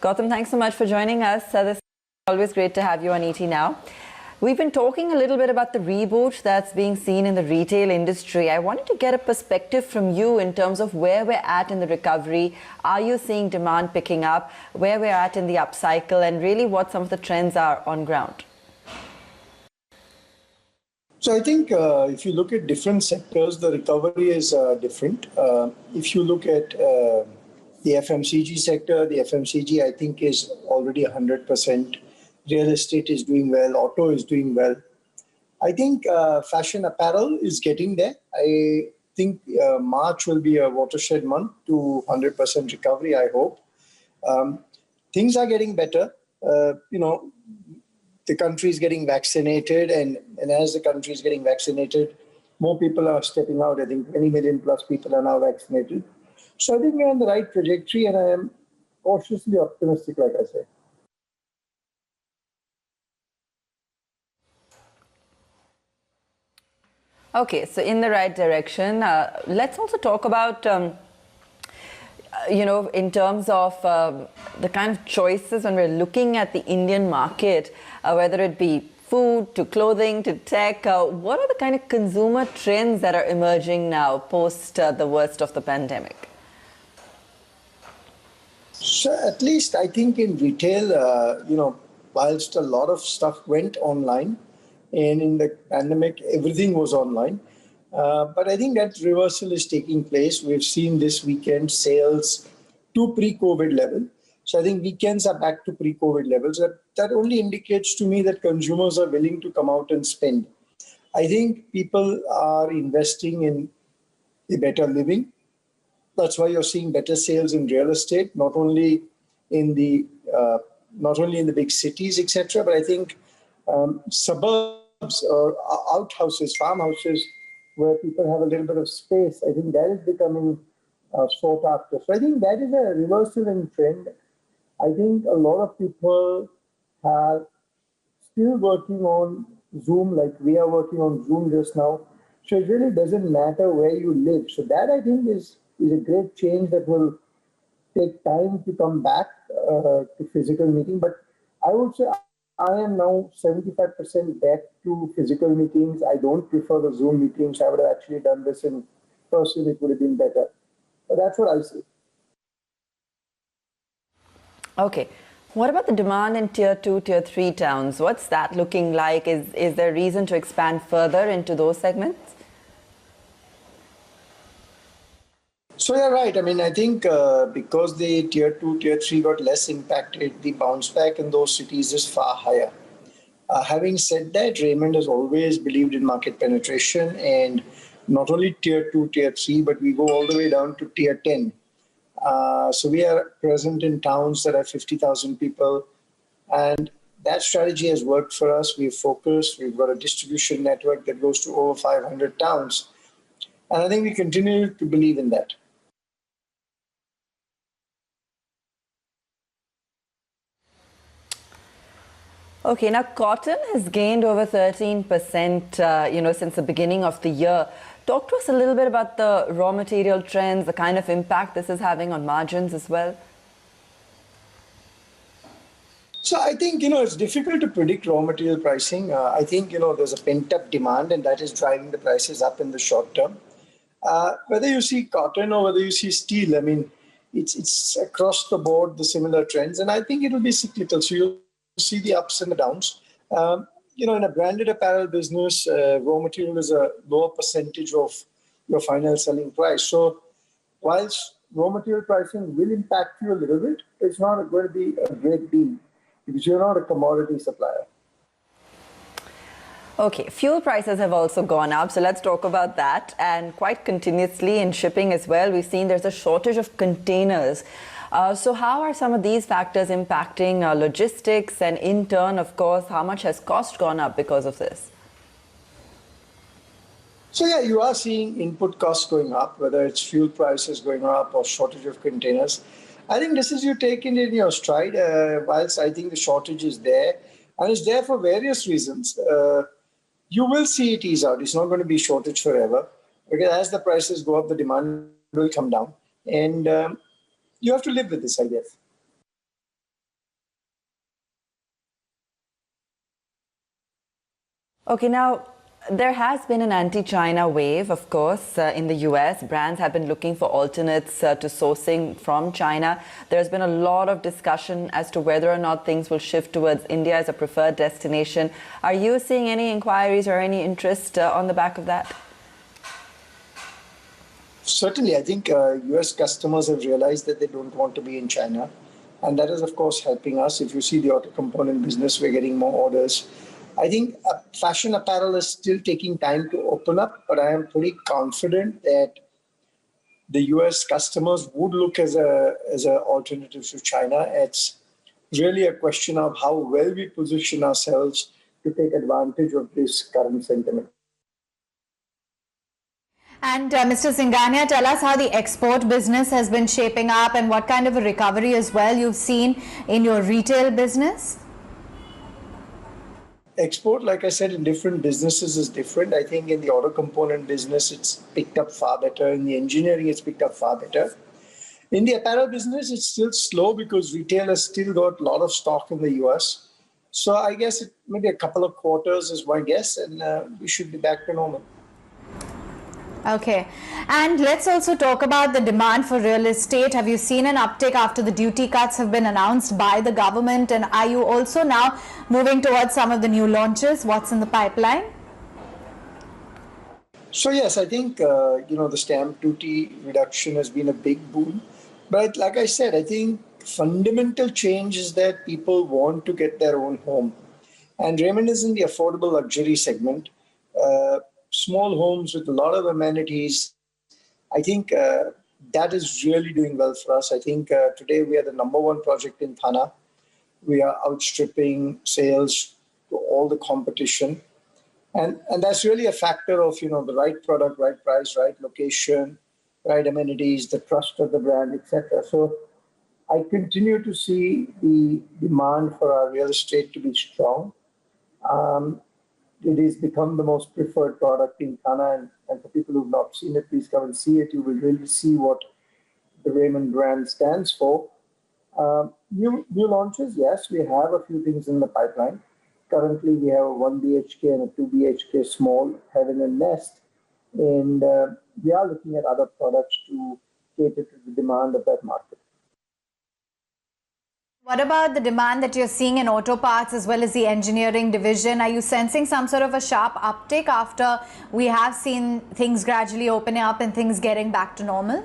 Gautam, thanks so much for joining us. This is always great to have you on ET Now. We've been talking a little bit about the reboot that's being seen in the retail industry. I wanted to get a perspective from you in terms of where we're at in the recovery. Are you seeing demand picking up, where we're at in the upcycle, and really what some of the trends are on ground? So I think if you look at different sectors, the recovery is different. If you look at the FMCG sector, the FMCG I think is already 100%. Real estate is doing well, auto is doing well. I think fashion apparel is getting there. I think March will be a watershed month to 100% recovery, I hope. Things are getting better. The country is getting vaccinated, and as the country is getting vaccinated, more people are stepping out. I think 20 million plus people are now vaccinated. So I think we're on the right trajectory, and I am cautiously optimistic, like I said. Okay, so in the right direction. Let's also talk about, in terms of the kind of choices when we're looking at the Indian market, whether it be food to clothing to tech, what are the kind of consumer trends that are emerging now post the worst of the pandemic? So at least I think in retail, whilst a lot of stuff went online, and in the pandemic, everything was online. But I think that reversal is taking place. We've seen this weekend sales to pre-COVID level. So I think weekends are back to pre-COVID levels. That only indicates to me that consumers are willing to come out and spend. I think people are investing in a better living. That's why you're seeing better sales in real estate, not only in the big cities, etc., but I think suburbs or outhouses, farmhouses, where people have a little bit of space, I think that is becoming sought after. So I think that is a reversal in trend. I think a lot of people are still working on Zoom, like we are working on Zoom just now. So it really doesn't matter where you live. So that I think is a great change that will take time to come back to physical meeting. But I would say I am now 75% back to physical meetings. I don't prefer the Zoom meetings. I would have actually done this in person. It would have been better. But that's what I see. Okay. What about the demand in tier 2, tier 3 towns? What's that looking like? Is there reason to expand further into those segments? So you're right. I mean, I think because the tier 2, tier 3 got less impacted, the bounce back in those cities is far higher. Having said that, Raymond has always believed in market penetration, and not only tier 2, tier 3, but we go all the way down to tier 10. So we are present in towns that have 50,000 people, and that strategy has worked for us. We've focused. We've got a distribution network that goes to over 500 towns, and I think we continue to believe in that. Okay, now cotton has gained over 13%, since the beginning of the year. Talk to us a little bit about the raw material trends, the kind of impact this is having on margins as well. So I think, it's difficult to predict raw material pricing. I think, there's a pent-up demand, and that is driving the prices up in the short term. Whether you see cotton or whether you see steel, I mean, it's across the board, the similar trends. And I think it will be cyclical. So you'll see the ups and the downs. In a branded apparel business, raw material is a lower percentage of your final selling price. So whilst raw material pricing will impact you a little bit, it's not going to be a great deal because you're not a commodity supplier. Okay, fuel prices have also gone up, so let's talk about that. And quite continuously in shipping as well, we've seen there's a shortage of containers. So how are some of these factors impacting logistics, and in turn, of course, how much has cost gone up because of this? So yeah, you are seeing input costs going up, whether it's fuel prices going up or shortage of containers. I think this is you taking it in your stride, whilst I think the shortage is there, and it's there for various reasons. You will see it ease out. It's not going to be shortage forever, because as the prices go up, the demand will come down. And you have to live with this, I guess. Okay, now there has been an anti-China wave, of course, in the US. Brands have been looking for alternates to sourcing from China. There's been a lot of discussion as to whether or not things will shift towards India as a preferred destination. Are you seeing any inquiries or any interest on the back of that? Certainly, I think US customers have realized that they don't want to be in China. And that is, of course, helping us. If you see the auto component business, we're getting more orders. I think fashion apparel is still taking time to open up, but I am pretty confident that the US customers would look as a alternative to China. It's really a question of how well we position ourselves to take advantage of this current sentiment. And Mr. Singhania, tell us how the export business has been shaping up and what kind of a recovery as well you've seen in your retail business. Export, like I said, in different businesses is different. I think in the auto component business, it's picked up far better. In the engineering, it's picked up far better. In the apparel business, it's still slow because retail has still got a lot of stock in the US. So I guess maybe a couple of quarters is my guess, and we should be back to normal. Okay, and let's also talk about the demand for real estate. Have you seen an uptick after the duty cuts have been announced by the government, and are you also now moving towards some of the new launches? What's in the pipeline? So yes, I think the stamp duty reduction has been a big boon. But like I said, I think fundamental change is that people want to get their own home. And Raymond is in the affordable luxury segment. Small homes with a lot of amenities. I think that is really doing well for us. I think today we are the #1 project in Thana. We are outstripping sales to all the competition. And that's really a factor of, the right product, right price, right location, right amenities, the trust of the brand, etc. So I continue to see the demand for our real estate to be strong. It has become the most preferred product in Thana, and for people who've not seen it, please come and see it. You will really see what the Raymond brand stands for. New launches, yes, we have a few things in the pipeline. Currently, we have a 1 BHK and a 2 BHK small, Heaven and Nest, and we are looking at other products to cater to the demand of that market. What about the demand that you're seeing in auto parts as well as the engineering division? Are you sensing some sort of a sharp uptick after we have seen things gradually opening up and things getting back to normal?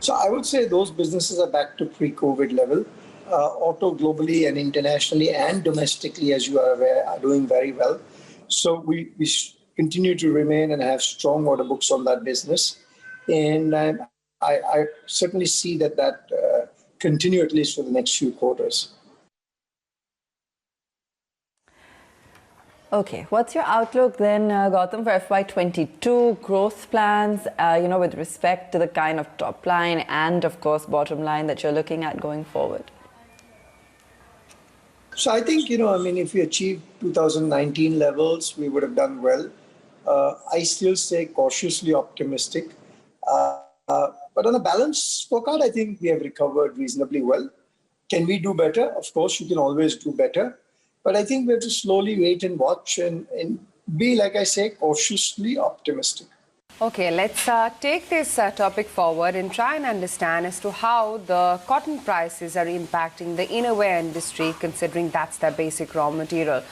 So I would say those businesses are back to pre-COVID level. Auto globally and internationally and domestically, as you are aware, are doing very well. So we continue to remain and have strong order books on that business. And I certainly see that continue at least for the next few quarters. Okay, what's your outlook then, Gautam, for FY22 growth plans, with respect to the kind of top line and, of course, bottom line that you're looking at going forward? So I think, if we achieve 2019 levels, we would have done well. I still stay cautiously optimistic. But on a balanced scorecard, I think we have recovered reasonably well. Can we do better? Of course, you can always do better. But I think we have to slowly wait and watch and be, like I say, cautiously optimistic. Okay, let's take this topic forward and try and understand as to how the cotton prices are impacting the innerwear industry, considering that's their basic raw material.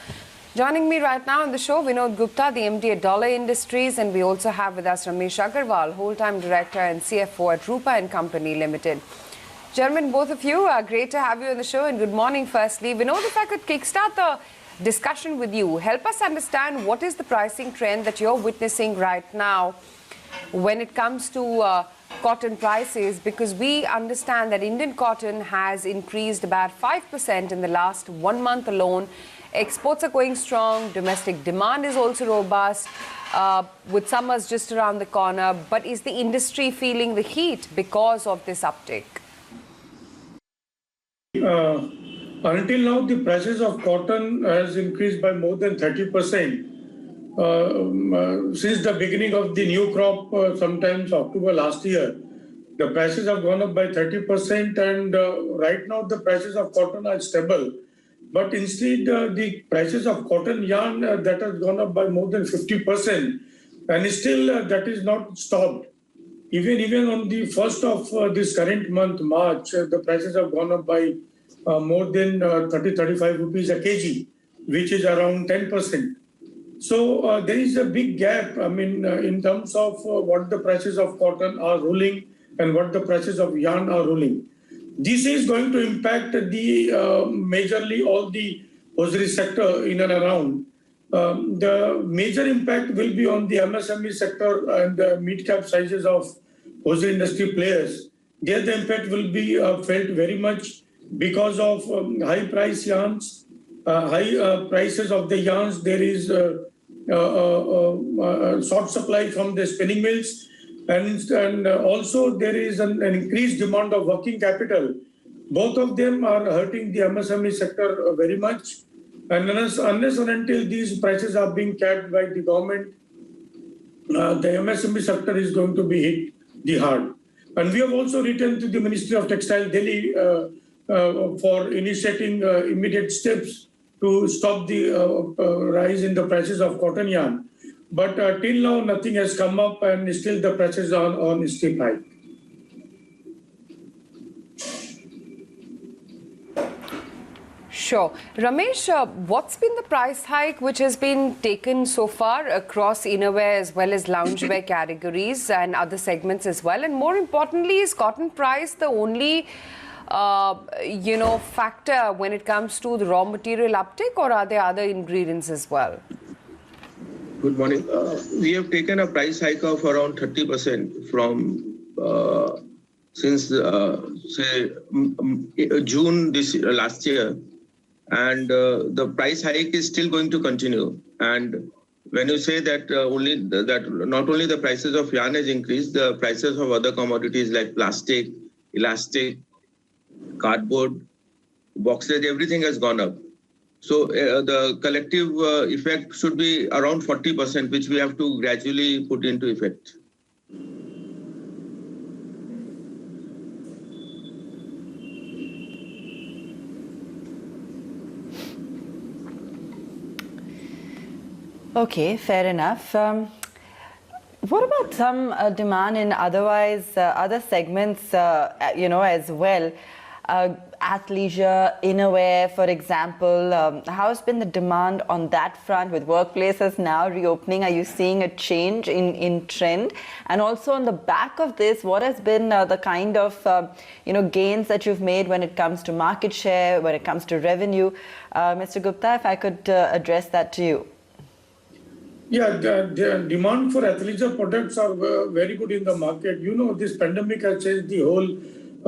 Joining me right now on the show, Vinod Gupta, the MD at Dollar Industries, and we also have with us Ramesh Agarwal, whole-time director and CFO at Roopa Company Limited. Gentlemen, both of you, great to have you on the show, and good morning firstly. Vinod, if I could kickstart the discussion with you, help us understand what is the pricing trend that you're witnessing right now when it comes to cotton prices, because we understand that Indian cotton has increased about 5% in the last 1 month alone. Exports are going strong, domestic demand is also robust, with summers just around the corner. But is the industry feeling the heat because of this uptick? Until now, the prices of cotton has increased by more than 30%. Since the beginning of the new crop, sometimes October last year, the prices have gone up by 30%, and right now the prices of cotton are stable. But instead, the prices of cotton yarn that has gone up by more than 50%, and still that is not stopped. Even on the first of this current month, March, the prices have gone up by more than 35 rupees a kg, which is around 10%. So there is a big gap, I mean, in terms of what the prices of cotton are ruling and what the prices of yarn are ruling. This is going to impact the majorly all the hosiery sector in and around. The major impact will be on the MSME sector and the mid-cap sizes of hosiery industry players. There the impact will be felt very much because of high price yarns, high prices of the yarns. There is short supply from the spinning mills, and also there is an increased demand of working capital. Both of them are hurting the MSME sector very much. And unless and until these prices are being capped by the government, the MSME sector is going to be hit the hard. And we have also written to the Ministry of Textile Delhi for initiating immediate steps to stop the rise in the prices of cotton yarn. But till now, nothing has come up, and still the prices are on steep high. Sure. Ramesh, what's been the price hike which has been taken so far across innerwear as well as loungewear categories and other segments as well? And more importantly, is cotton price the only factor when it comes to the raw material uptake, or are there other ingredients as well? Good morning. We have taken a price hike of around 30% from since say June last year, and the price hike is still going to continue. And when you say that not only the prices of yarn has increased, the prices of other commodities like plastic, elastic, cardboard, boxes, everything has gone up. So the collective effect should be around 40%, which we have to gradually put into effect. Okay, fair enough. What about some demand in other segments, as well? Athleisure, innerwear, for example. How's been the demand on that front with workplaces now reopening? Are you seeing a change in trend? And also on the back of this, what has been the kind of gains that you've made when it comes to market share, when it comes to revenue? Mr. Gupta, if I could address that to you. Yeah, the demand for athleisure products are very good in the market. This pandemic has changed the whole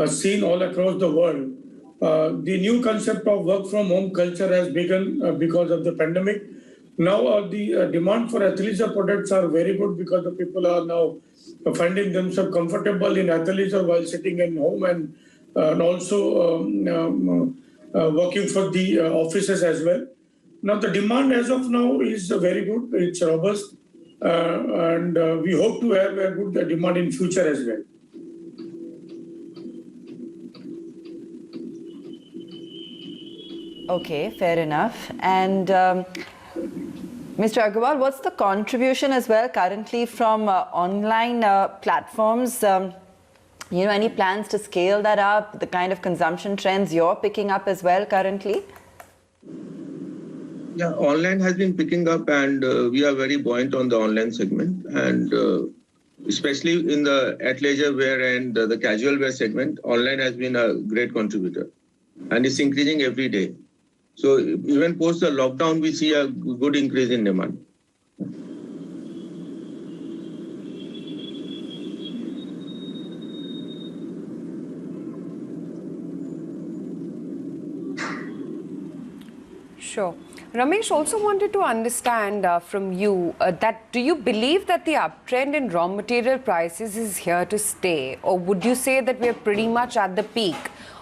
scene all across the world. The new concept of work from home culture has begun because of the pandemic. Now the demand for athleisure products are very good because the people are now finding themselves comfortable in athleisure while sitting at home and also working for the offices as well. Now the demand as of now is very good. It's robust, and we hope to have a good demand in future as well. Okay, fair enough. And Mr. Agarwal, what's the contribution as well currently from online platforms? Any plans to scale that up, the kind of consumption trends you're picking up as well currently? Yeah, online has been picking up, and we are very buoyant on the online segment, and especially in the athleisure wear and the casual wear segment, online has been a great contributor, and it's increasing every day. So even post the lockdown, we see a good increase in demand. Sure. Ramesh, also wanted to understand from you that do you believe that the uptrend in raw material prices is here to stay, or would you say that we're pretty much at the peak?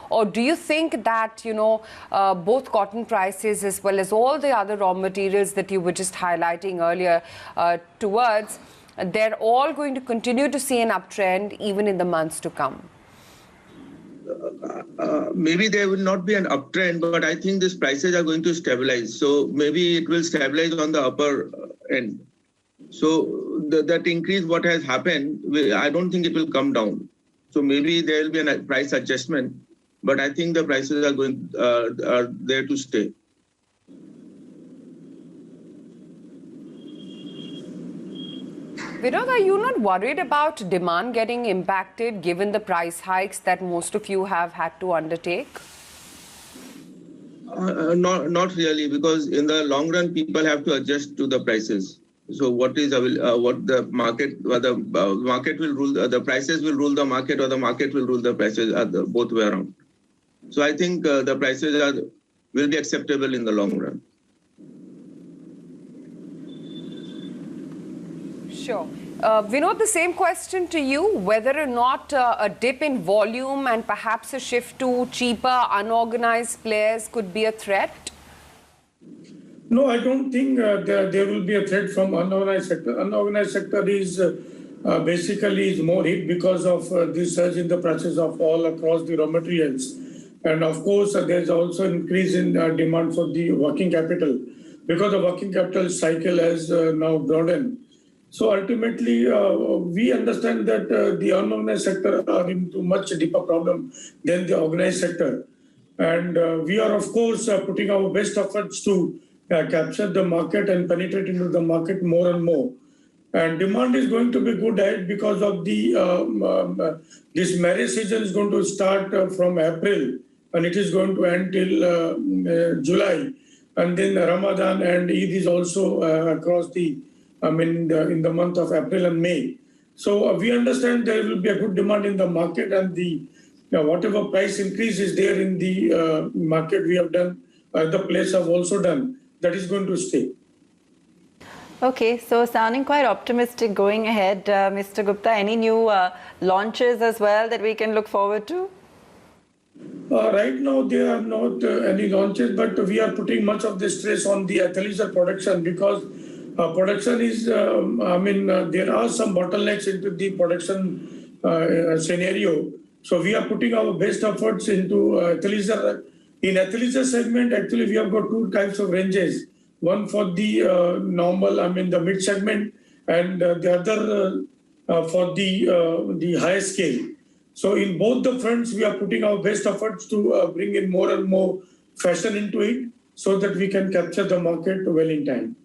Or do you think that, both cotton prices as well as all the other raw materials that you were just highlighting earlier they're all going to continue to see an uptrend even in the months to come? maybe there will not be an uptrend, but I think these prices are going to stabilize. So maybe it will stabilize on the upper end. So that increase what has happened, I don't think it will come down. So maybe there will be a price adjustment, but I think the prices are there to stay. Vinod, are you not worried about demand getting impacted given the price hikes that most of you have had to undertake? Not really, because in the long run, people have to adjust to the prices. So what the market will rule, the prices will rule the market, or the market will rule the prices, both way around. So I think the prices will be acceptable in the long run. Sure. Vinod, the same question to you, whether or not a dip in volume and perhaps a shift to cheaper, unorganized players could be a threat? No, I don't think there will be a threat from unorganized sector. Unorganized sector is basically more hit because of this surge in the prices of all across the raw materials. And of course, there's also increase in demand for the working capital because the working capital cycle has now broadened. So ultimately, we understand that the unorganized sector are into much deeper problem than the organized sector. And we are, of course, putting our best efforts to capture the market and penetrate into the market more and more. And demand is going to be good ahead because of the this marriage season is going to start from April and it is going to end till July. And then Ramadan and Eid is also across the in the month of April and May. So we understand there will be a good demand in the market, and the whatever price increase is there in the market we have done, the place have also done, that is going to stay. Okay, so sounding quite optimistic going ahead, Mr. Gupta. Any new launches as well that we can look forward to? Right now, there are not any launches, but we are putting much of the stress on the athleisure production because production is, there are some bottlenecks into the production scenario. So we are putting our best efforts into athleisure. In athleisure segment, actually, we have got two types of ranges. One for the normal, the mid segment, and the other for the high scale. So in both the fronts, we are putting our best efforts to bring in more and more fashion into it so that we can capture the market well in time.